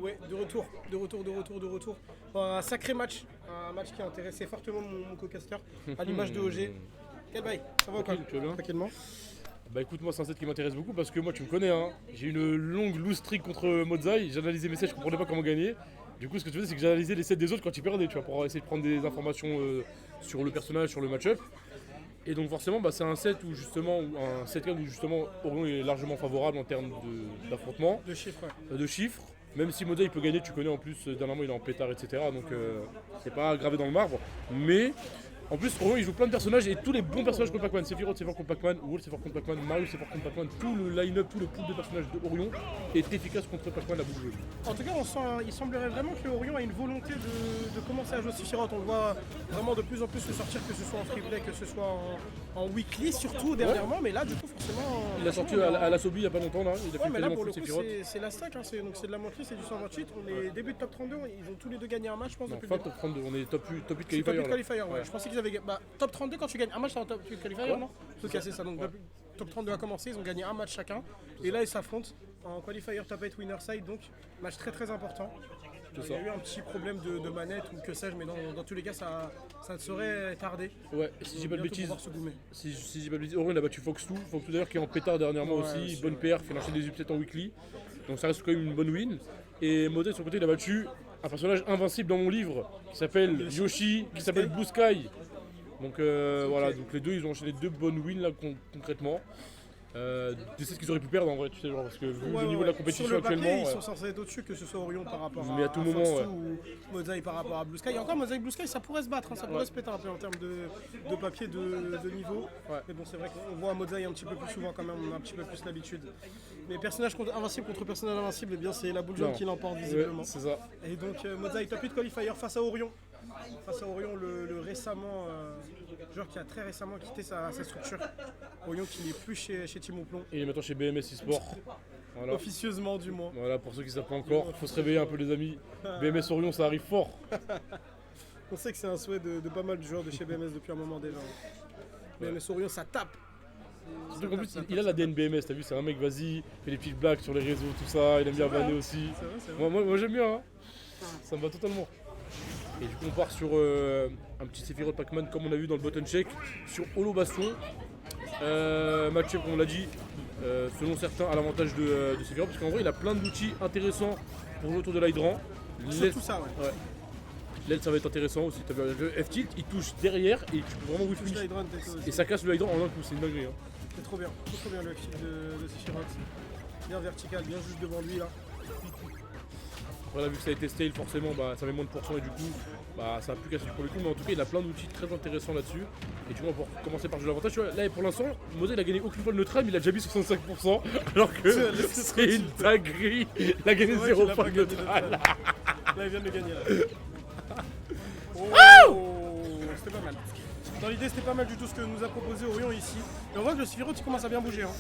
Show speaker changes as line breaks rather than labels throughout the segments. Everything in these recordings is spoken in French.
Ouais, de retour. Un sacré match, un match qui a intéressé fortement mon co-caster, à l'image de OG. Quel bail, ça va ou quoi?
Tranquille, tu vas bien?
Tranquillement.
Bah écoute, moi c'est un set qui m'intéresse beaucoup parce que moi tu me connais, hein. J'ai une longue loose streak contre Mozai, j'ai analysé mes sets, je comprenais pas comment gagner. Du coup ce que je faisais c'est que j'ai analysé les sets des autres quand ils perdaient, tu vois, pour essayer de prendre des informations sur le personnage, sur le match-up. Et donc forcément bah, c'est un set où justement, un set où justement Orion est largement favorable en termes d'affrontement,
De chiffres, ouais.
de chiffres. Même si Mozai peut gagner, tu connais en plus, dernièrement il est en pétard, etc. Donc c'est pas gravé dans le marbre. Mais en plus, Orion il joue plein de personnages et tous les bons personnages contre Pac-Man. Sephiroth c'est fort contre Pac-Man, Wolf c'est fort contre Pac-Man, Mario c'est fort contre Pac-Man. Tout le line-up, tout le pool de personnages de Orion est efficace contre Pac-Man à bout de jeu.
En tout cas, il semblerait vraiment que Orion a une volonté de commencer à jouer Sephiroth. On le voit vraiment de plus en plus se sortir, que ce soit en free play, que ce soit en weekly, surtout dernièrement. Mais là, du coup, forcément.
Il a sorti à la Sobi il y a pas longtemps là, il a
Ouais,
fait
mais là
quasiment
pour le
full
coup,
Sephiroth.
c'est la stack, hein. Donc c'est de la montée, c'est du 128. On est début de top 32, ils ont tous les deux gagné un match, je pense.
Non,
depuis
pas
le début.
top 32, on est top 8
C'est top
qualifier.
8 qualifier, ouais. Je pensais qu'ils avaient gagné. Bah, top 32 quand tu gagnes un match, c'est un top 8 qualifier, non? Donc c'est ça. Donc top 32 a commencé, ils ont gagné un match chacun. Et là, ils s'affrontent en qualifier top 8 winner side, donc match très très important. Il y a eu un petit problème de manette ou que sais-je, mais dans tous les cas, ça ne saurait tarder.
Ouais, et si je dis pas de
Bientôt
bêtises,
pouvoir se goumer.
si je dis pas de bêtises, Orion il a battu Fox2 d'ailleurs qui est en pétard dernièrement
Ouais,
aussi,
aussi,
bonne PR, fait enchaîner des upsets en weekly. Donc ça reste quand même une bonne win. Et Mozai de son côté il a battu un personnage invincible dans mon livre qui s'appelle Yoshi, qui s'appelle Blue Sky. Donc voilà, donc les deux ils ont enchaîné deux bonnes wins là concrètement. Tu sais ce qu'ils auraient pu perdre en vrai, tu sais, genre, parce que vu le niveau de la compétition
sur le papier,
actuellement.
ils sont censés être au-dessus, que ce soit Orion par rapport
Mais à tout moment,
Fox2
ouais.
ou Mozai par rapport à Blue Sky. Et encore, Mozai Blue Sky, ça pourrait se battre, hein, ça pourrait se péter un peu en termes de papier, de niveau.
Ouais.
Mais bon, c'est vrai qu'on voit Mozai un petit peu plus souvent quand même, on a un petit peu plus l'habitude. Mais personnage invincible contre personnage invincible, eh bien c'est la boule jaune
Non.
qui l'emporte visiblement.
Ouais, c'est ça.
Et donc Mozai top 8 qualifier face à Orion. Face à Orion, le récemment, joueur qui a très récemment quitté sa structure. Orion qui n'est plus chez Team Plomb.
Et il est maintenant chez BMS eSport. Voilà.
Officieusement du moins.
Voilà, pour ceux qui ne savent pas encore, faut se réveiller un peu les amis. BMS Orion ça arrive fort.
On sait que c'est un souhait de pas mal de joueurs de chez BMS depuis un moment déjà. BMS Orion, ça tape.
Surtout qu'en plus il a la DNBMS, t'as vu, c'est un mec vas-y, fait des petites blagues sur les réseaux, tout ça, il aime bien vanner aussi.
C'est vrai.
Moi j'aime bien, hein. Ça me va totalement. Et du coup on part sur un petit Sephiroth Pac-Man comme on a vu dans le button check sur Holo Bastion. Match-up comme on l'a dit, selon certains à l'avantage de Sephiroth, parce qu'en vrai il a plein d'outils intéressants pour jouer autour de l'hydrant.
Surtout ça, ouais.
L'aile ça va être intéressant aussi, t'as vu le F-tilt il touche derrière et tu peux vraiment whiff
Touche l'Hydron,
et ça casse le hydrant en un coup, c'est une dinguerie. Hein.
c'est trop bien le kick de Sephiroth. Bien vertical, bien juste devant lui là.
Voilà, vu que ça a été stale, forcément bah, ça met moins de pourcents et du coup bah, ça a plus cassé pour le coup, mais en tout cas il a plein d'outils très intéressants là-dessus. Et du coup on va commencer par jouer l'avantage. Tu vois, là pour l'instant, Mozai il a gagné aucune fois le neutral, mais il a déjà mis 65%, alors que c'est une dinguerie. Il a gagné 0 fois le neutral.
Là il vient de le gagner là. Oh, c'était pas mal. Dans l'idée c'était pas mal du tout ce que nous a proposé Orion ici. Et on voit que le Sephiroth il commence à bien bouger. Hein.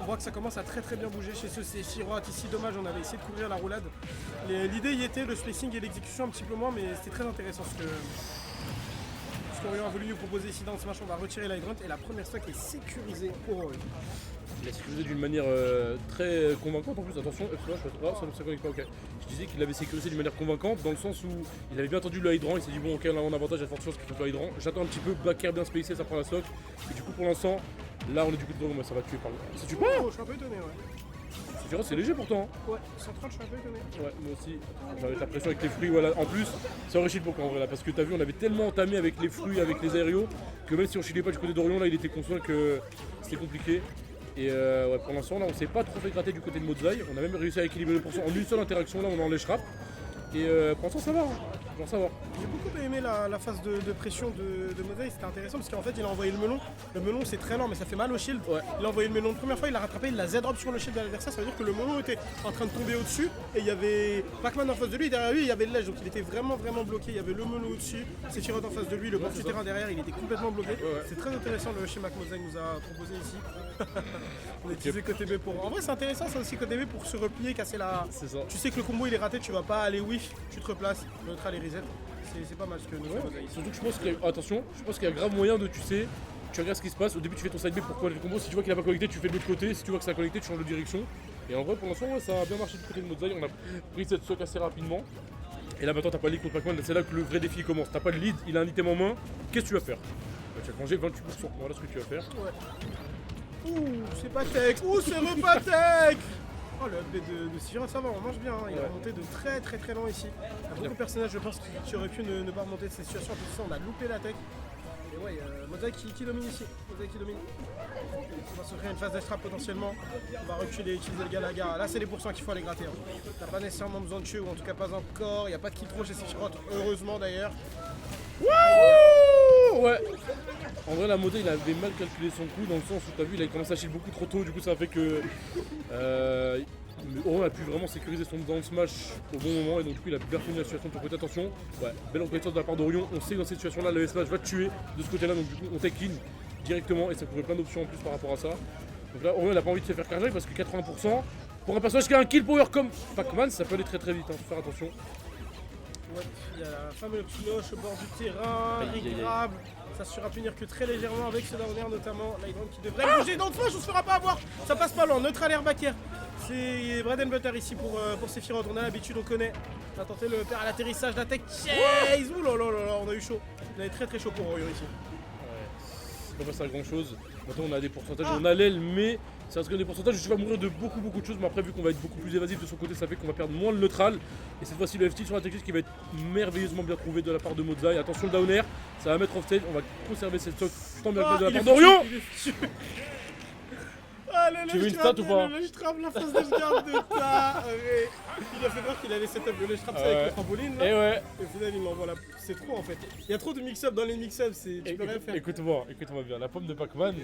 On voit que ça commence à très bien bouger chez ce Sephiroth ici. Dommage, on avait essayé de couvrir la roulade. L'idée y était, le spacing et l'exécution un petit peu moins, mais c'était très intéressant ce qu'Orion a voulu nous proposer ici dans ce match. On va retirer l'hydrant et la première stack est sécurisée pour Orion.
Il a sécurisé d'une manière très convaincante en plus, attention, ça connecte pas, ok. Je disais qu'il avait sécurisé d'une manière convaincante dans le sens où il avait bien entendu le hydrant, il s'est dit bon ok là on a avantage, il y a forte chance qu'il fasse le hydrant. J'attends un petit peu, back air bien spacé, ça prend la stock. Et du coup pour l'instant, là on est du coup de moi ça va tuer par là. Ça tue pas.
Oh, je suis un peu étonné, ouais.
Sephiroth c'est léger pourtant.
Ouais, 130, je suis un peu étonné.
Ouais, moi aussi. J'avais la pression avec les fruits, voilà. En plus, ça aurait chié pour en vrai là, parce que t'as vu, on avait tellement entamé avec les fruits, avec les aériaux, que même si on chillait pas du côté d'Orion, là il était conscient que c'était compliqué. Et ouais, pour l'instant, là, on s'est pas trop fait gratter du côté de Mozai. On a même réussi à équilibrer le pourcent en une seule interaction. Là, on en l'échappe. Et pour l'instant, ça va. Hein. Genre, ça va.
J'ai beaucoup aimé la phase de pression de Mozai, c'était intéressant parce qu'en fait il a envoyé le melon. Le melon c'est très lent mais ça fait mal au shield.
Ouais.
Il a envoyé le melon la première fois, il l'a rattrapé, il l'a Z-drop sur le shield de l'adversaire, ça veut dire que le melon était en train de tomber au-dessus et il y avait Pac-Man en face de lui et derrière lui il y avait le ledge, donc il était vraiment bloqué, il y avait le melon au-dessus, Sephiroth en face de lui, le bord du terrain derrière, il était complètement bloqué.
Ouais.
C'est très intéressant le schéma que Mozai nous a proposé ici. On a utilisé côté B pour. En vrai c'est intéressant ça aussi côté B pour se replier, casser la.
C'est ça.
Tu sais que le combo il est raté, tu vas pas aller whiff, tu te replaces, le neutral et reset. C'est pas mal ce que nous fait Mozai ici.
Surtout que je pense qu'il y a, attention, je pense qu'il y a grave moyen de, tu sais, tu regardes ce qui se passe. Au début, tu fais ton side B pour coller le combo. Si tu vois qu'il a pas connecté, tu fais de l'autre côté. Si tu vois que ça a connecté, tu changes de direction. Et en vrai, pour l'instant, ouais, ça a bien marché du côté de Mozai. On a pris cette stock assez rapidement. Et là, maintenant, t'as pas de lead contre Pac-Man. C'est là que le vrai défi commence. T'as pas de lead, il a un item en main. Qu'est-ce que tu vas faire? Bah, tu vas manger 28%. Voilà ce que tu vas faire.
Ouais. Ouh, c'est pas tech. Ouh, c'est repas tech. Oh, le update de Sephiroth, ça va, on mange bien. Hein. Il a remonté de très loin ici. Il y a beaucoup de personnages, je pense, qui auraient pu ne pas remonter de cette situation. En plus, ça, on a loupé la tech. Et ouais, Mozai qui domine ici. Mozai qui domine. On va se créer une phase d'extra potentiellement. On va reculer, utiliser le Galaga. Là, c'est les pourcents qu'il faut aller gratter. Hein. T'as pas nécessairement besoin de tuer, ou en tout cas pas encore. Il n'y a pas de kill trop chez Sephiroth, heureusement d'ailleurs.
Wouh! Ouais. En vrai, la Mozai, il avait mal calculé son coup dans le sens où t'as vu, il a commencé à chill beaucoup trop tôt. Du coup, ça a fait que Orion a pu vraiment sécuriser son down smash au bon moment et donc du coup il a bien fini la situation de ton côté. Attention, ouais, belle reconnaissance de la part d'Orion. On sait que dans cette situation là le S-Smash va te tuer de ce côté là, donc du coup on take in directement et ça couvrait plein d'options en plus par rapport à ça. Donc là Orion il a pas envie de se faire carjack parce que 80% pour un personnage qui a un kill power comme Pac-Man ça peut aller très vite, hein, faut faire attention.
Ouais, il y a la fameuse cloche au bord du terrain, il grab. Ça se fera punir que très légèrement avec ce downer notamment. L'Hydron qui devrait bouger dans le smash, on se fera pas avoir. Ça passe pas loin, neutral air backer. C'est bread and butter ici pour Sephiroth, on a l'habitude, on connaît. On a tenté le faire à l'atterrissage, la tech chase. Ouh là là là, on a eu chaud. On avait très chaud pour Orion ici.
Ouais, c'est pas passé à grand chose. Maintenant on a des pourcentages, on a l'aile, mais ça reste que des pourcentages. Je vais mourir de beaucoup de choses, mais après vu qu'on va être beaucoup plus évasif de son côté, ça fait qu'on va perdre moins le neutral. Et cette fois-ci le FT sur la technique qui va être merveilleusement bien trouvé de la part de Mozai. Attention le down air, ça va mettre off stage, on va conserver cette stock tant bien que de la part d'Orion. Tu veux une stat ou pas?
Le trap, la phase de garde de ta. Il a fait croire qu'il allait setup le trap avec le trampoline là.
Et ouais.
Et au final il l'envoie là. C'est trop en fait. Il y a trop de mix-up dans les mix-up, tu peux rien faire.
Écoute-moi bien, la pomme de Pac-Man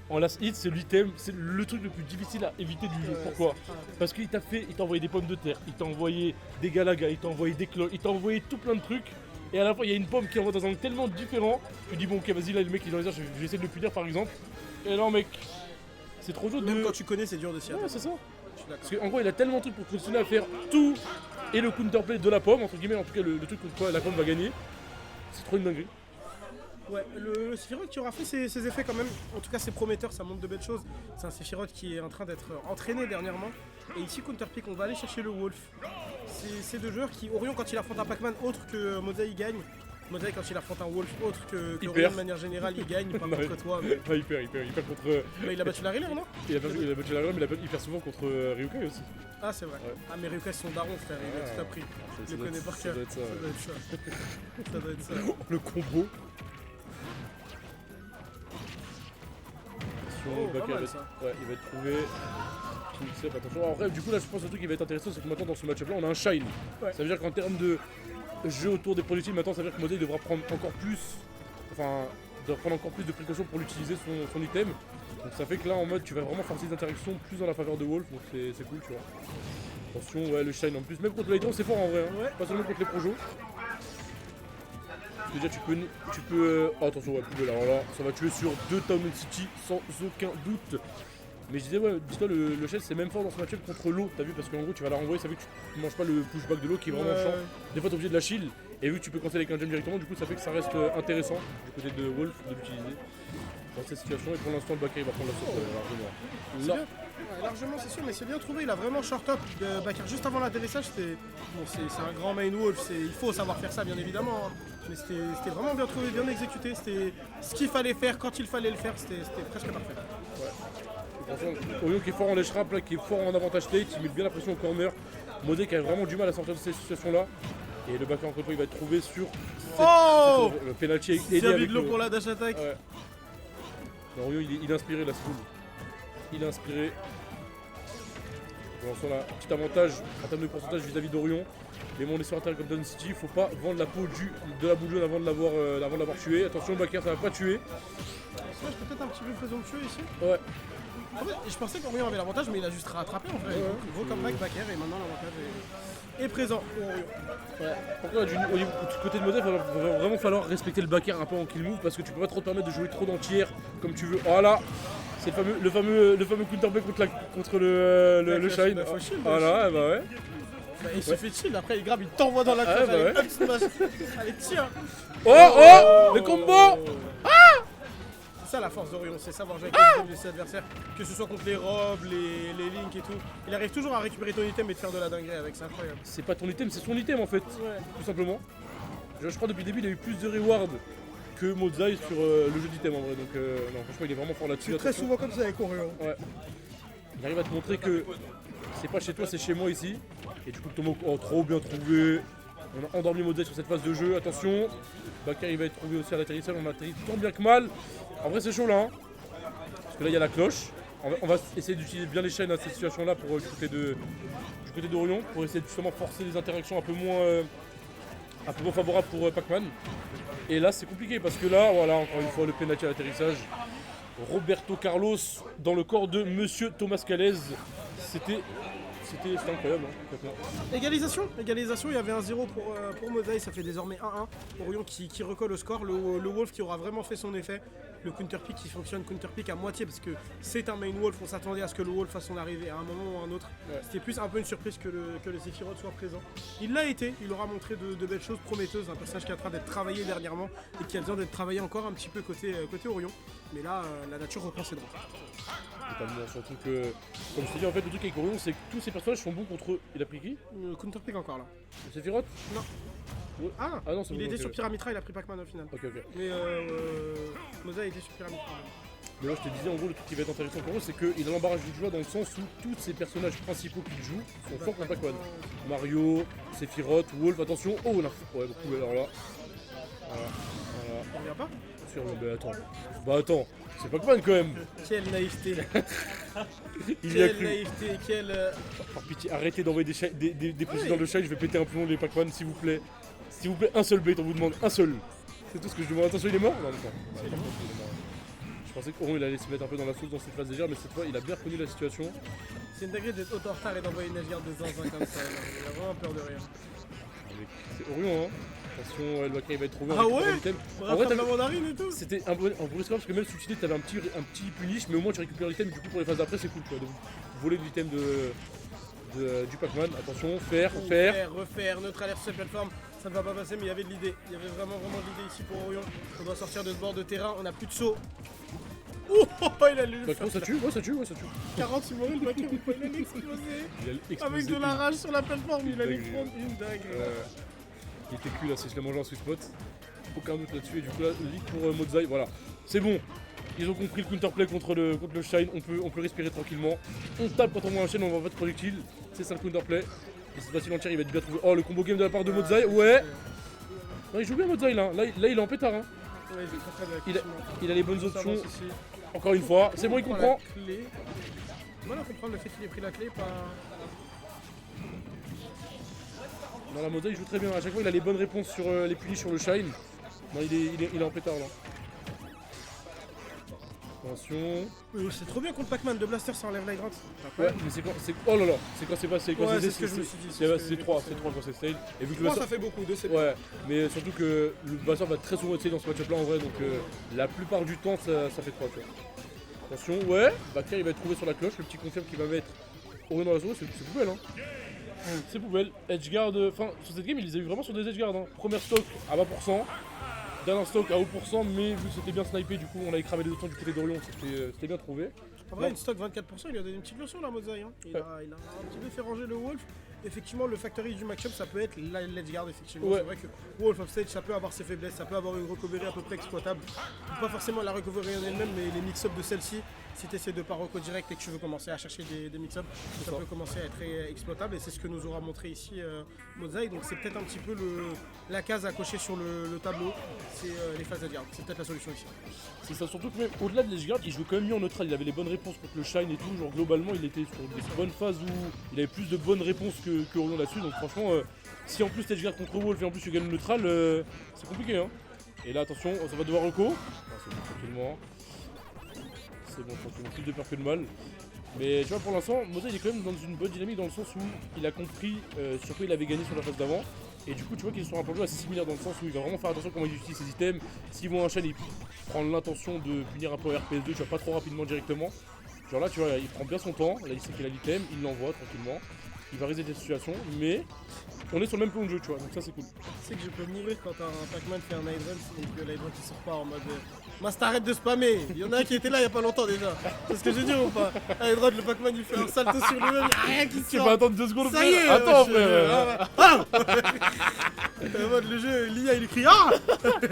en last hit c'est l'item, c'est le truc le plus difficile à éviter du jeu. Pourquoi? Parce qu'il t'a envoyé des pommes de terre, il t'a envoyé des galagas, il t'a envoyé des cloches, il t'a envoyé tout plein de trucs. Et à la fois il y a une pomme qui envoie dans un angle tellement différent. Tu dis bon ok vas-y là le mec il est dans les airs, je vais essayer de le punir par exemple. Et non mec. C'est trop dur de.
Même quand tu connais, c'est dur de s'y attendre.
Ouais, c'est ça. Parce qu'en gros, il a tellement de trucs pour continuer à faire tout et le counterplay de la pomme, entre guillemets, en tout cas le truc contre quoi la pomme va gagner. C'est trop une dinguerie. Ouais,
le Sephiroth qui aura fait ses effets quand même. En tout cas, c'est prometteur, ça montre de belles choses. C'est un Sephiroth qui est en train d'être entraîné dernièrement. Et ici, counterpick, on va aller chercher le Wolf. C'est deux joueurs qui, Orion, quand il affronte un Pac-Man autre que Mozai, il gagne. Mozai, quand il affronte un Wolf autre que Orion, de manière générale, il gagne, pas contre toi. Mais...
Ouais, il perd contre.
Mais il a battu la Riller, non?
Il a battu la Riller, mais il perd souvent contre Ryukai aussi.
Ah, c'est vrai. Ouais. Ah, mais Ryukai, c'est son daron, frère, il a tout appris. Je le connais par cœur.
Ça doit être ça.
Ça doit être ça.
Le combo. Ouais, il va être trouvé. Attention, après, du coup, là, je pense que le truc qui va être intéressant, c'est que maintenant, dans ce match-up là, on a un shine. Ouais. Ça veut dire qu'en termes de jeu autour des projectiles, maintenant, ça veut dire que Mozai devra prendre encore plus. Enfin, prendre encore plus de précautions pour l'utiliser son item. Donc, ça fait que là, en mode, tu vas vraiment forcer des interactions plus dans la faveur de Wolf. Donc, c'est cool, tu vois. Attention, ouais, le shine en plus. Même contre l'Hydron, c'est fort en vrai. Hein. Ouais. Pas seulement contre les projos. Déjà tu peux... Oh, attention, ouais, plus de là, alors là, ça va tuer sur 2 Town City sans aucun doute. Mais je disais, ouais, dis-toi, le shell c'est même fort dans ce match-up contre l'eau, t'as vu, parce qu'en gros tu vas la renvoyer, ça fait que tu ne manges pas le pushback de l'eau qui est vraiment chiant. Des fois t'es obligé de la shield, et vu que tu peux canceller avec un jump directement, du coup ça fait que ça reste intéressant du côté de Wolf de l'utiliser dans cette situation. Et pour l'instant, le Bakar il va prendre la sauce largement.
Ouais, largement, c'est sûr, mais c'est bien trouvé. Il a vraiment short up Bakar juste avant l'atterrissage. Bon, c'est un grand main Wolf, il faut savoir faire ça, bien évidemment. Hein. Mais c'était vraiment bien trouvé, bien exécuté. C'était ce qu'il fallait faire quand il fallait le faire. C'était presque parfait.
Ouais. Orion qui est fort en ledge trap, là, qui est fort en avantage state, il met bien la pression au corner. Mozai qui a vraiment du mal à sortir de cette situation-là. Et le Bakar, encore une fois, il va être trouvé sur
le
penalty
aidé avec de l'eau pour la dash attack.
Ouais. Orion il est inspiré là, c'est cool. Il est inspiré. Pour l'instant là, petit avantage en termes de pourcentage vis-à-vis d'Orion. Mais bon, on est sur un terrain comme Down City, il faut pas vendre la peau de la boule jaune avant de l'avoir tué. Attention, Bakar ça va pas tuer.
Je peut-être un petit peu présomptueux ici.
Ouais.
En fait, je pensais qu'Orion avait l'avantage, mais il a juste rattrapé en vrai. Gros comeback Bakar et maintenant l'avantage est présent pour Orion.
Ouais. Pourquoi du côté de Mozai, il va vraiment falloir respecter le Bakar un peu en kill move parce que tu peux pas trop te permettre de jouer trop d'entières comme tu veux. Voilà, c'est le fameux counterplay contre le shine. Voilà, bah ouais.
Bah, il se fait chill, après il grave, il t'envoie dans la cage avec up smash. Allez, tiens.
Oh, le combo.
ça la force d'Orion, c'est savoir jouer avec ses adversaires, que ce soit contre les robes, les links et tout. Il arrive toujours à récupérer ton item et de faire de la dinguerie avec, c'est incroyable.
C'est pas ton item, c'est son item en fait, tout simplement. Je crois depuis le début il a eu plus de rewards que Mozai sur le jeu d'item en vrai, donc non, franchement il est vraiment fort là-dessus.
C'est très souvent comme ça avec Orion.
Ouais. Il arrive à te montrer que c'est pas chez toi, c'est chez moi ici. Et du coup Tomoko, oh, trop bien trouvé. On a endormi Mozai sur cette phase de jeu, attention. Bakar il va être trouvé aussi à l'atterrissage, on atterrit tant bien que mal. En vrai c'est chaud là, hein. Parce que là il y a la cloche. On va essayer d'utiliser bien les chaînes à cette situation là pour du côté d'Orion, pour essayer de justement forcer les interactions un peu moins favorables pour Pac-Man. Et là c'est compliqué parce que là, voilà, encore une fois le penalty à l'atterrissage. Roberto Carlos dans le corps de Monsieur Thomas Calez. C'était incroyable. Hein,
égalisation, il y avait un 0 pour Mozai, ça fait désormais 1-1. Orion qui recolle au score, le Wolf qui aura vraiment fait son effet. Le counter pick qui fonctionne counter pick à moitié parce que c'est un main Wolf, on s'attendait à ce que le Wolf fasse son arrivée à un moment ou à un autre. Ouais. C'était plus un peu une surprise que le Sephiroth soit présent. Il l'a été, il aura montré de belles choses prometteuses, un personnage qui est en train d'être travaillé dernièrement et qui a besoin d'être travaillé encore un petit peu côté Orion. Mais là, la nature reprend ses droits.
Totalement, surtout que, comme je t'ai dit, en fait, le truc avec Orion, c'est que tous ces personnages sont bons contre eux. Il a pris qui?
Counter pick encore là.
Le Sephiroth?
Non.
Ouais. Ah non, c'est
il
bon,
était
okay.
sur Pyramitra, il a pris Pac-Man au final.
Ok.
Mais Mozai était sur Pyramitra.
Mais là, je te disais, en gros, le truc qui va être intéressant pour eux, c'est qu'il a l'embarras du joueur dans le sens où tous ces personnages principaux qu'il joue sont forts contre Pac-Man. Mario, Sephiroth, Wolf, attention. Oh, on a. Ouais, beaucoup, alors là. Voilà.
On revient pas?
Sûr, mais attends. Bah attends, c'est Pac-Man quand même.
Quelle naïveté.
Quelle
naïveté, quelle.
Par pitié, arrêtez d'envoyer des présidents de Shine, je vais péter un plomb les Pac-Man, s'il vous plaît. S'il vous plaît, un seul bait, on vous demande, un seul. C'est tout ce que je demande. Attention, il est mort? Non, d'accord. Je pensais qu'Orion il allait se mettre un peu dans la sauce dans cette phase légère, mais cette fois il a bien reconnu la situation.
C'est une dinguerie d'être autant en retard et d'envoyer une navire de zinzin comme ça. Il a vraiment peur de rien.
C'est Orion, hein. Attention, Elbaka il va être trouvé.
Ah ouais?
En vrai,
la mandarine et tout.
c'était un bon score parce que même si tu t'avais un petit punish, mais au moins tu récupères l'item. Du coup, pour les phases d'après, c'est cool quoi. De voler l'item du Pac-Man. Attention,
refaire, neutraliser cette plateforme. Ça ne va pas passer, mais il y avait de l'idée. Il y avait vraiment de l'idée ici pour Orion. On doit sortir de ce bord de terrain, on n'a plus de saut. Oh, il a lu le
ça tue, ouais, ça tue.
40 sur le backer, il allait exploser. Avec de la rage sur la plateforme, il allait prendre une dingue.
Il était cul là, si je l'ai mangé en sweet spot. Aucun doute là-dessus. Et du coup, là, lead pour Mozai, voilà. C'est bon. Ils ont compris le counterplay contre le Shine. On peut respirer tranquillement. On tape quand on voit un Shine, on va pas de projectile. C'est ça le counterplay. Et cette fois-ci, l'entière, il va être bien trouvé. Oh, le combo game de la part de Mozai, ouais. Non, il joue bien Mozai là. Là, il est en pétard. Hein.
Ouais,
il a les bonnes options. Encore une fois, c'est bon, il comprend.
Voilà, comprendre le fait qu'il ait pris la clé, pas.
Dans la Mozai, il joue très bien. À chaque fois, il a les bonnes réponses sur les punis sur le Shine. Non, il est en pétard là. Attention.
C'est trop bien contre Pac-Man, de Blaster ça enlève la grotte.
Ouais, mais c'est quand. Oh là là, c'est quand c'est passé.
Ouais, c'est ce que je me suis dit.
C'est 3 quand c'est style. Et vu que
le ça fait beaucoup, 2 c'est bien.
Ouais, mais surtout que le Blaster va très souvent essayer dans ce match-up là en vrai, donc la plupart du temps ça fait 3 tu vois. Attention, ouais, Bakar il va être trouvé sur la cloche, le petit confirme qu'il va mettre Orion dans la sauce, c'est poubelle hein. C'est poubelle. Edgeguard, enfin sur cette game il les a eu vraiment sur des edgeguards hein. Première stock à 20%. Dernier stock à haut pourcent, mais vu que c'était bien snipé, du coup on avait cramé les autres du côté d'Orion, c'était bien trouvé.
En vrai, une stock 24%, il lui a donné une petite leçon là, Mozai. Hein. Il a un petit peu fait ranger le Wolf. Effectivement, le factory du match-up, ça peut être l'edgeguard, effectivement. Ouais. C'est vrai que Wolf of Stage, ça peut avoir ses faiblesses, ça peut avoir une recovery à peu près exploitable. Pas forcément la recovery en elle-même, mais les mix-up de celle-ci, si tu essaies de pas reco direct et que tu veux commencer à chercher des mix-up, ça peut commencer à être exploitable. Et c'est ce que nous aura montré ici Mozai. Donc c'est peut-être un petit peu la case à cocher sur le tableau, c'est les phases d'edgeguard. C'est peut-être la solution ici.
C'est ça, surtout que même au-delà de l'edgeguard, il jouait quand même mieux en neutral. Il avait les bonnes réponses contre le Shine et tout. Genre globalement, il était sur des bonnes phases où il avait plus de bonnes réponses que Orion là-dessus. Donc franchement, si en plus l'edgeguard contre Wolf et en plus tu gagnes le neutral, c'est compliqué. Hein. Et là, attention, ça va devoir reco. C'est bon, tranquillement. C'est bon, tranquillement. Plus de peur que de mal. Mais tu vois, pour l'instant, Mozai il est quand même dans une bonne dynamique dans le sens où il a compris sur quoi il avait gagné sur la phase d'avant. Et du coup, tu vois qu'il est sur un plan de jeu assez similaire dans le sens où il va vraiment faire attention à comment il utilise ses items. S'il voit un Shine, il prend l'intention de punir un peu RPS2, tu vois, pas trop rapidement directement. Genre là, tu vois, il prend bien son temps. Là, il sait qu'il a l'item, il l'envoie tranquillement. il va résoudre la situation, mais on est sur le même plan de jeu, tu vois, donc ça c'est cool.
Tu sais que je peux mourir quand un Pac-Man fait un Hydron, et que l'Hydron qui sort pas en mode Master, arrête de spammer. Il y en a un qui était là il y a pas longtemps déjà. C'est ce que j'ai dit ou pas? Hydron, le Pac-Man il fait un salto sur lui-même, il y a rien qui
Tu
sort.
vas attendre 2 secondes,
Ça y est,
attends
wesh,
frère.
En mode le jeu, l'IA il écrit ah.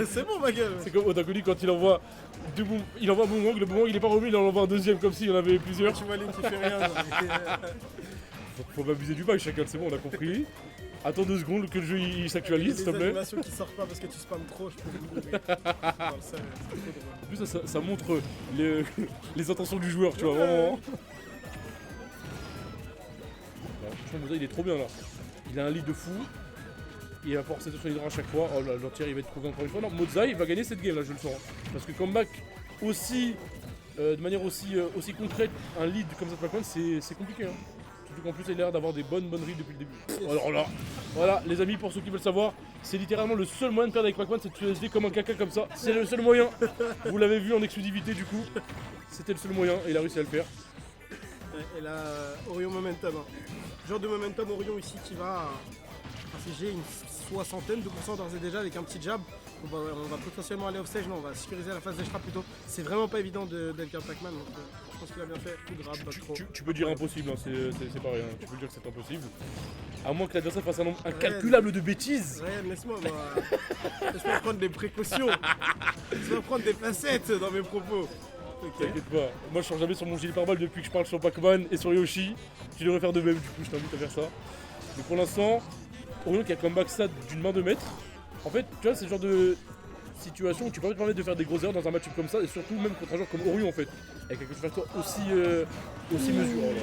C'est bon ma gueule.
C'est comme Otakuni quand il envoie il envoie un boomerang, le boomerang il est pas remis, il en envoie un deuxième comme s'il y en avait plusieurs.
Tu vois Link qui fait rien.
Faut pas abuser du bail chacun, c'est bon, on a compris. Attends 2 secondes que le jeu il s'actualise, s'il te
Les
plaît.
animations qui sortent pas parce que tu spammes trop, je peux le mourir. Non, ça, c'est trop drôle.
En plus ça montre les intentions du joueur, tu vois, vraiment. Franchement, Mozai il est trop bien là. Il a un lead de fou. Il va forcer sur l'hydra à chaque fois. Oh là, l'entière il va être trouvé encore une fois. Non, Mozai va gagner cette game là, je le sens. Parce que comeback aussi, de manière aussi concrète, un lead comme ça de Pac-Man, c'est compliqué. Hein. Surtout qu'en plus il a l'air d'avoir des bonnes reads depuis le début. Alors là, voilà les amis, pour ceux qui veulent savoir, c'est littéralement le seul moyen de perdre avec Pac-Man, c'est de se SD comme un caca comme ça. C'est le seul moyen. Vous l'avez vu en exclusivité du coup. C'était le seul moyen et il a réussi à le faire.
Et là, Orion Momentum. Hein. Genre de Momentum Orion ici qui va infliger une 60aine de pourcents d'ores et déjà avec un petit jab. On va potentiellement aller off stage, non, on va sécuriser la phase des frappes plutôt. C'est vraiment pas évident d'être un Pac-Man, donc je pense qu'il a bien fait. Coup grave, pas trop.
Tu peux dire impossible, hein, c'est pareil, hein. Tu peux dire que c'est impossible. À moins que l'adversaire fasse un nombre incalculable de bêtises.
Ryan, laisse-moi prendre des précautions. Laisse-moi prendre des facettes dans mes propos. Okay.
T'inquiète pas, moi je change jamais sur mon gilet pare-balles depuis que je parle sur Pac-Man et sur Yoshi. Je devrais faire de même, du coup je t'invite à faire ça. Mais pour l'instant, Orion qui a comeback ça d'une main de maître. En fait, tu vois, c'est le genre de situation où tu peux te permettre de faire des grosses erreurs dans un match comme ça, et surtout même contre un joueur comme Orion en fait, avec un coach aussi mesuré.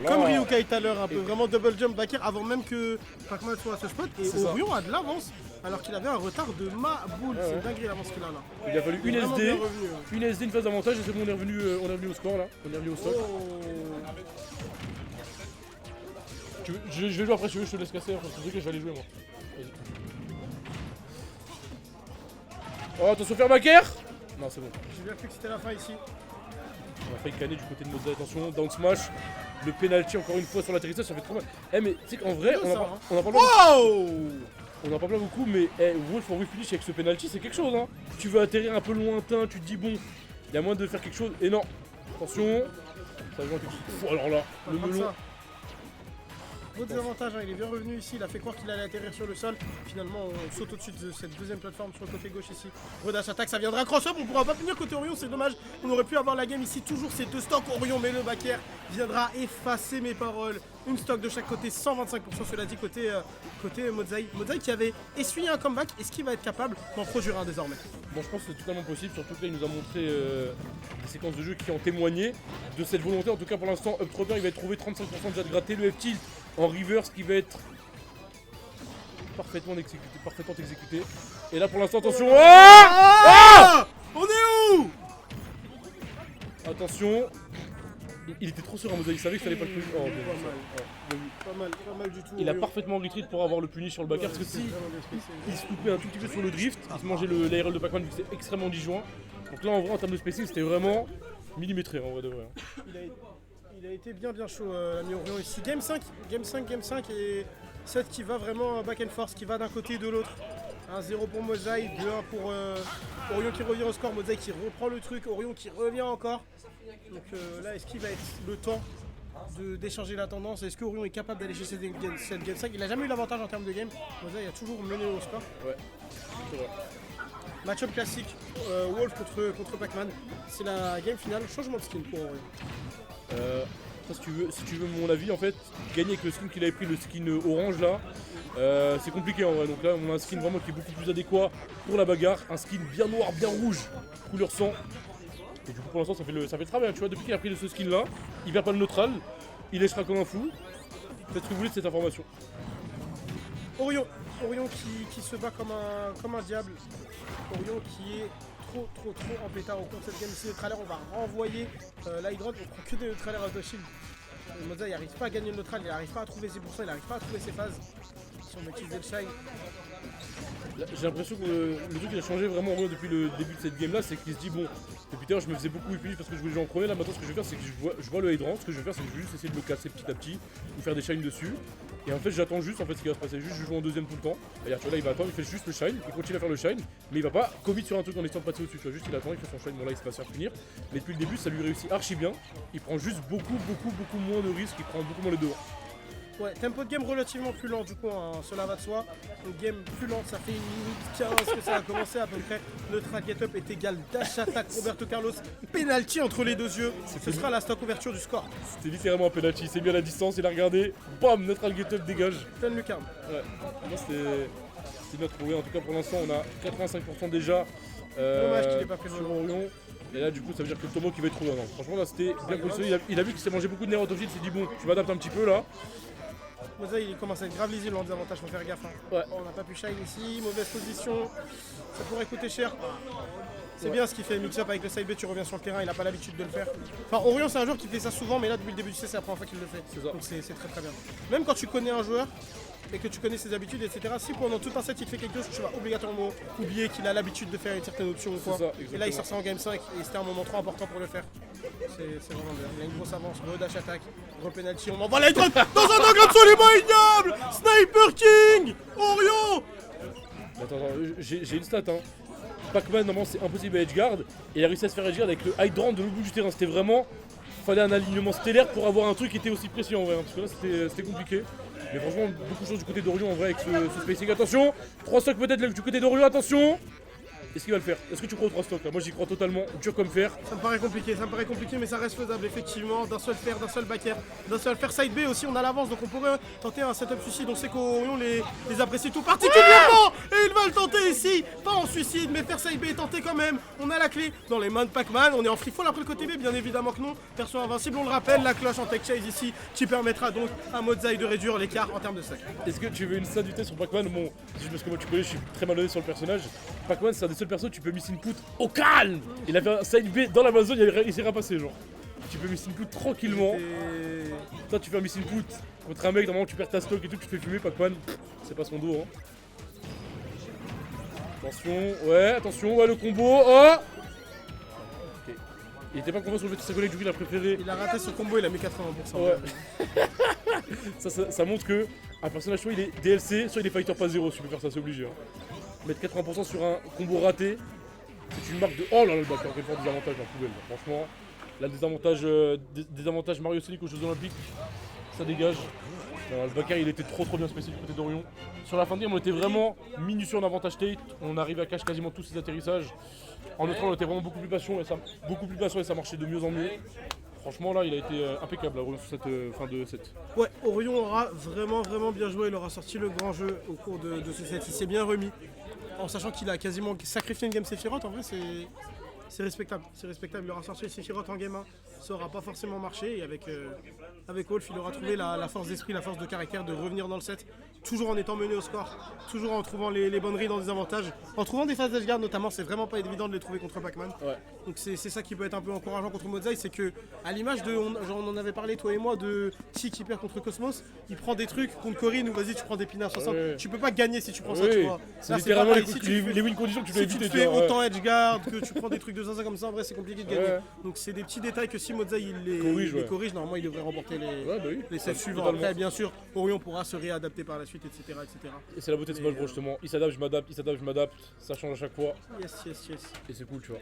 Oh
comme Ryukai tout à l'heure, un peu vraiment double jump back air avant même que Pac-Man soit à ce spot, et Orion a de l'avance alors qu'il avait un retard de ma boule. C'est dingue l'avance qu'il a là.
Il a fallu une SD, une SD, une phase d'avantage, et c'est bon, on est revenu au score là, on est revenu au stock. Je vais jouer après, je te laisse casser, c'est vrai que je vais aller jouer moi. Oh, attention, faire back air. Non, c'est bon.
J'ai bien cru que c'était la fin ici.
On a failli canner du côté de Mozai, attention, down smash. Le penalty encore une fois sur l'atterrissage, ça fait trop mal. Eh mais tu sais qu'en vrai, on en parle pas beaucoup, mais Wolf for Wolf finish avec ce penalty c'est quelque chose hein. Tu veux atterrir un peu lointain, tu te dis bon, il y a moyen de faire quelque chose, et non. Attention, ça va jouer quelque chose. Oh, alors là, le melon.
Gros désavantage, hein, il est bien revenu ici, il a fait croire qu'il allait atterrir sur le sol. Finalement, on saute au-dessus de cette deuxième plateforme sur le côté gauche ici. Redash attaque, ça viendra cross-up, on pourra pas finir côté Orion, c'est dommage. On aurait pu avoir la game ici, toujours ces deux stocks. Orion, mais le back air viendra effacer mes paroles. Une stock de chaque côté, 125%, cela dit, côté Mozai. Mozai qui avait essuyé un comeback, est-ce qu'il va être capable d'en produire un désormais?
Bon, je pense que c'est totalement possible, surtout que là il nous a montré des séquences de jeu qui en témoignaient de cette volonté. En tout cas pour l'instant, Up Tropper il va être trouvé 35% déjà de gratter, le F-tilt en reverse qui va être parfaitement exécuté. Et là pour l'instant, attention.
On est où?
Attention. Il était trop sûr à Mozai, il savait qu'il fallait pas le punir. Oh,
Pas mal du tout.
Il a parfaitement retreat pour avoir le punish sur le back air, parce que si il se loupait un tout petit peu sur le drift, il se mangeait l'ARL de Pac-Man vu que c'est extrêmement disjoint. Donc là en vrai en termes de spacing c'était vraiment millimétré en vrai de vrai.
Il a été bien chaud l'ami Orion ici. Game 5 et 7 qui va vraiment back and force, qui va d'un côté et de l'autre. 1-0 pour Mozai, 2-1 pour Orion qui revient au score, Mozai qui reprend le truc, Orion qui revient encore. Donc là, est-ce qu'il va être le temps d'échanger la tendance? Est-ce que Orion est capable d'aller chercher cette game 5? Il n'a jamais eu l'avantage en termes de game. Mozai a toujours mené au score.
Ouais, c'est vrai.
Match-up classique, Wolf contre Pac-Man. C'est la game finale, changement de skin pour Orion.
Ça, si tu veux mon avis, en fait, gagner avec le skin qu'il avait pris, le skin orange là, c'est compliqué en vrai. Donc là, on a un skin vraiment qui est beaucoup plus adéquat pour la bagarre. Un skin bien noir, bien rouge, couleur sang. Et du coup, pour l'instant, ça fait le travail. Tu vois, depuis qu'il a pris ce skin là, il perd pas le neutral, il lèchera comme un fou. Faites ce que vous voulez de cette information.
Orion qui se bat comme un diable. Orion qui est trop en pétard au cours de cette game ici. Neutralaire, on va renvoyer l'Hydron. On prend que des neutralaires out of shield. Mozai n'arrive pas à gagner le neutral, il n'arrive pas à trouver ses pourcents, il n'arrive pas à trouver ses phases. Si on va utiliser le shine.
Là, j'ai l'impression que le truc qui a changé vraiment en vrai, depuis le début de cette game là, c'est qu'il se dit bon, depuis tout à l'heure je me faisais beaucoup whip parce que je voulais jouer en premier. Là maintenant ce que je vais faire c'est que je vois le hydrant, ce que je vais faire c'est que je vais juste essayer de le casser petit à petit ou faire des shines dessus. Et en fait j'attends juste en fait ce qui va se passer, juste je joue en deuxième tout le temps. D'ailleurs tu vois là il va attendre, il fait juste le shine, il continue à faire le shine, mais il va pas commit sur un truc en essayant de passer au-dessus, tu vois, juste il attend, il fait son shine, bon là il se passe à finir. Mais depuis le début ça lui réussit archi bien, il prend juste beaucoup moins de risques, il prend beaucoup moins les dehors.
Ouais, tempo de game relativement plus lent du coup, hein, cela va de soi. Une game plus lente, ça fait 1 minute 15 que ça a commencé à peu près. Le target up est égal dash attack Roberto Carlos. Penalty entre les deux yeux, ce sera la stock ouverture du score.
C'était littéralement un penalty, il s'est mis à la distance, il a regardé, bam, neutral get up dégage.
Plein de lucarne.
Ouais, non, c'était bien trouvé. En tout cas, pour l'instant, on a 85% déjà
Dommage qu'il ait pas pris
sur
le
Orion. Et là, du coup, ça veut dire que le Tomo qui va être trouvé. Non, franchement, là, c'était bien positionné. Il a vu qu'il s'est mangé beaucoup de nerfs autofil. Il s'est dit, bon, je m'adapte un petit peu là.
Moza il commence à être grave lisible en désavantage, faut faire gaffe. Hein.
Ouais.
On n'a pas pu shine ici, mauvaise position. Ça pourrait coûter cher. C'est bien ce qu'il fait mix-up avec le side B, tu reviens sur le terrain, il n'a pas l'habitude de le faire. Enfin, Orion c'est un joueur qui fait ça souvent, mais là depuis le début du C, c'est la première fois qu'il le fait. Donc c'est très bien. Même quand tu connais un joueur et que tu connais ses habitudes, etc., si pendant tout un set il fait quelque chose, tu vas obligatoirement oublier qu'il a l'habitude de faire une certaine option ou quoi.
Ça,
et là il sort ça en game 5 et c'était un moment trop important pour le faire. C'est vraiment bien. Il a une grosse avance, re-dash attack, re-penalty, on envoie la drone dans un angle absolument ignoble. Sniper King Orion.
Attends, j'ai une stat. Hein. Pac-Man, normalement, c'est impossible à edgeguard. Et il a réussi à se faire edgeguard avec le hydrant de l'autre bout du terrain. C'était vraiment. Fallait un alignement stellaire pour avoir un truc qui était aussi précis en vrai. Hein, parce que là, c'était compliqué. Mais franchement, beaucoup de choses du côté d'Orion en vrai avec ce spacing. Attention, 3 stocks peut-être du côté d'Orion, attention. Est-ce qu'il va le faire? Est-ce que tu crois aux 3 stocks là? Moi j'y crois totalement, dur comme fer.
Ça me paraît compliqué, mais ça reste faisable effectivement. D'un seul fer, d'un seul back air, d'un seul fer side B aussi, on a l'avance donc on pourrait tenter un setup suicide. On sait qu'Orion les apprécie tout particulièrement et il va le tenter ici, pas en suicide, mais fer side B est tenté quand même. On a la clé dans les mains de Pac-Man, on est en free fall après le côté B, bien évidemment que non. Perso invincible, on le rappelle, la cloche en tech chase ici qui permettra donc à Modzai de réduire l'écart en termes de stack.
Est-ce que tu veux une stat du test sur Pac-Man? Bon, juste parce que moi tu connais, je suis très malhonnête sur le personnage. Pac-Man c'est un des seuls persos tu peux miss input au calme. Il a fait un side B dans la zone, il s'est rapassé genre. Tu peux miss input tranquillement. Toi tu fais un miss input contre un mec, normalement tu perds ta stock et tout, tu te fais fumer. Pac-Man, c'est pas son dos hein. Attention, ouais le combo, oh okay. Il était pas content sur le fait de ses collègues, du coup il a préféré.
Il a raté ce combo, il a mis 80%.
Ouais. ça montre que un personnage soit il est DLC, soit il est fighter pas 0 si tu peux faire ça, c'est obligé. Hein. Mettre 80% sur un combo raté, c'est une marque de. Oh là là, le backer, quel fort désavantage dans la poubelle. Franchement, là, le désavantage Mario Sonic aux Jeux Olympiques, ça dégage. Le backer, il était trop bien spécial du côté d'Orion. Sur la fin de game, on était vraiment minutieux en avantage state. On arrivait à cacher quasiment tous ses atterrissages. En neutral, on était vraiment beaucoup plus patient et ça marchait de mieux en mieux. Franchement, là, il a été impeccable Orion sur cette fin de set.
Ouais, Orion aura vraiment bien joué. Il aura sorti le grand jeu au cours de ce set. Il s'est bien remis. En sachant qu'il a quasiment sacrifié une game Sephiroth, en vrai c'est respectable. Il aura sorti Sephiroth en game 1, ça aura pas forcément marché et avec Wolf il aura trouvé la force d'esprit, la force de caractère de revenir dans le set, toujours en étant mené au score, toujours en trouvant les bonnes rilles dans des avantages, en trouvant des phases d'edgeguard notamment, c'est vraiment pas évident de les trouver contre Pac-Man.
Ouais.
Donc c'est ça qui peut être un peu encourageant contre Modzai, c'est que à l'image de, on en avait parlé toi et moi, de Chi qui perd contre Cosmos, il prend des trucs contre Corinne ou vas-y tu prends des pinards 60,
ouais.
Tu peux pas gagner si tu prends ça, tu vois.
C'est
Là,
littéralement
les
win conditions que tu dois
si tu
éviter.
te fais autant edgeguard, que tu prends des trucs de zinzin comme ça, en vrai c'est compliqué de gagner.
Ouais.
Donc c'est des petits détails que si Modzai il les corrige, normalement il devrait remporter les sets suivants. Après bien sûr, Orion pourra se réadapter par la suite, etc.
Et c'est la beauté de Smash Bros justement, il s'adapte, je m'adapte, ça change à chaque fois.
Yes.
Et c'est cool tu vois.